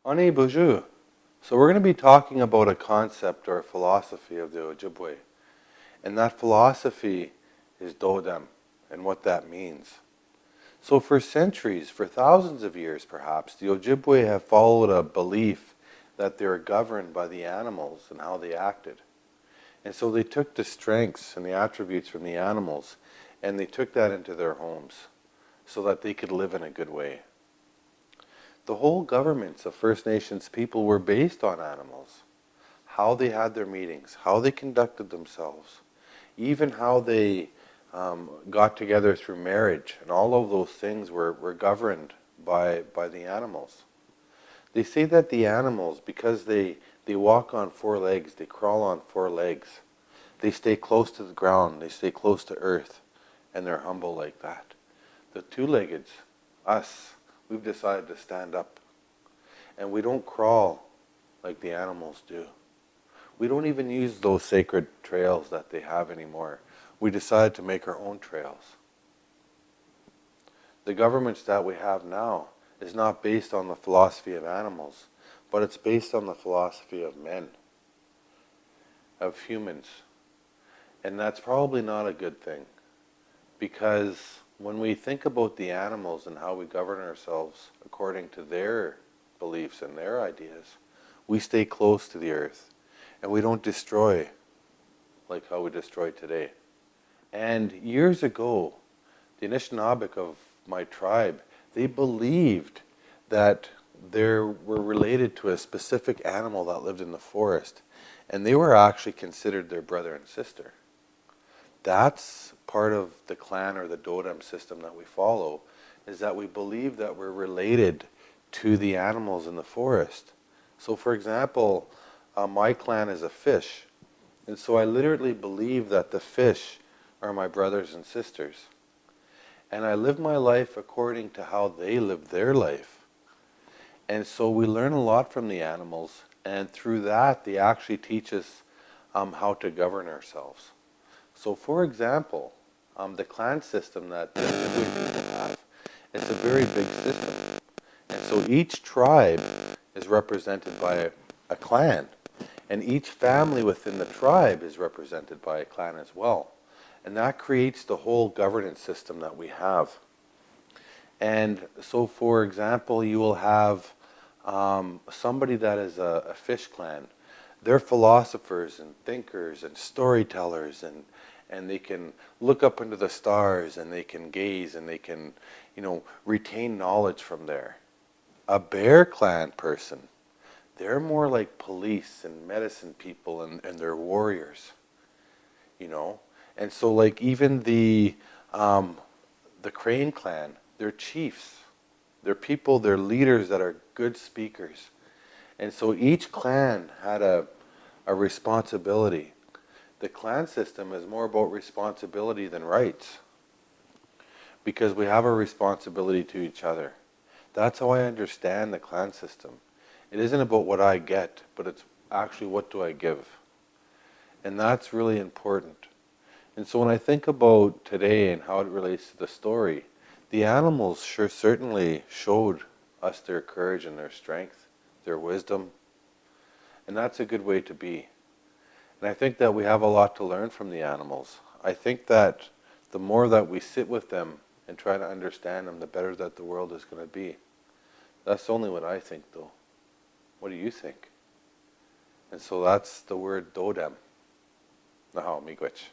Ani bonjour. So we're going to be talking about a concept or a philosophy of the Ojibwe. And that philosophy is Dodem and what that means. So for centuries, for thousands of years perhaps, the Ojibwe have followed a belief that they were governed by the animals and how they acted. And so they took the strengths and the attributes from the animals and they took that into their homes so that they could live in a good way. The whole governments of First Nations people were based on animals. How they had their meetings, how they conducted themselves, even how they got together through marriage, and all of those things were governed by the animals. They say that the animals, because they walk on four legs, they crawl on four legs, they stay close to the ground, they stay close to earth, and they're humble like that. The two-leggeds, us, we've decided to stand up. And we don't crawl like the animals do. We don't even use those sacred trails that they have anymore. We decided to make our own trails. The governments that we have now is not based on the philosophy of animals, but it's based on the philosophy of men, of humans. And that's probably not a good thing, because when we think about the animals and how we govern ourselves according to their beliefs and their ideas, we stay close to the earth and we don't destroy like how we destroy today. And years ago, the Anishinaabe of my tribe, they believed that they were related to a specific animal that lived in the forest, and they were actually considered their brother and sister. That's part of the clan or the Dodem system that we follow, is that we believe that we're related to the animals in the forest. So for example, my clan is a fish, and so I literally believe that the fish are my brothers and sisters. And I live my life according to how they live their life. And so we learn a lot from the animals, and through that they actually teach us how to govern ourselves. So for example, the clan system that the Ojibwe people have, it's a very big system. And so each tribe is represented by a clan. And each family within the tribe is represented by a clan as well. And that creates the whole governance system that we have. And so for example, you will have somebody that is a fish clan. They're philosophers and thinkers and storytellers, and they can look up into the stars and they can gaze and they can, retain knowledge from there. A bear clan person, they're more like police and medicine people, and they're warriors, And so like even the Crane clan, they're chiefs. They're people, they're leaders that are good speakers. And so each clan had a responsibility. The clan system is more about responsibility than rights, because we have a responsibility to each other. That's how I understand the clan system. It isn't about what I get, but it's actually what do I give. And that's really important. And so when I think about today and how it relates to the story, the animals sure certainly showed us their courage and their strength, their wisdom. And that's a good way to be. And I think that we have a lot to learn from the animals. I think that the more that we sit with them and try to understand them, the better that the world is going to be. That's only what I think, though. What do you think? And so that's the word Dodem. Na hao miigwech.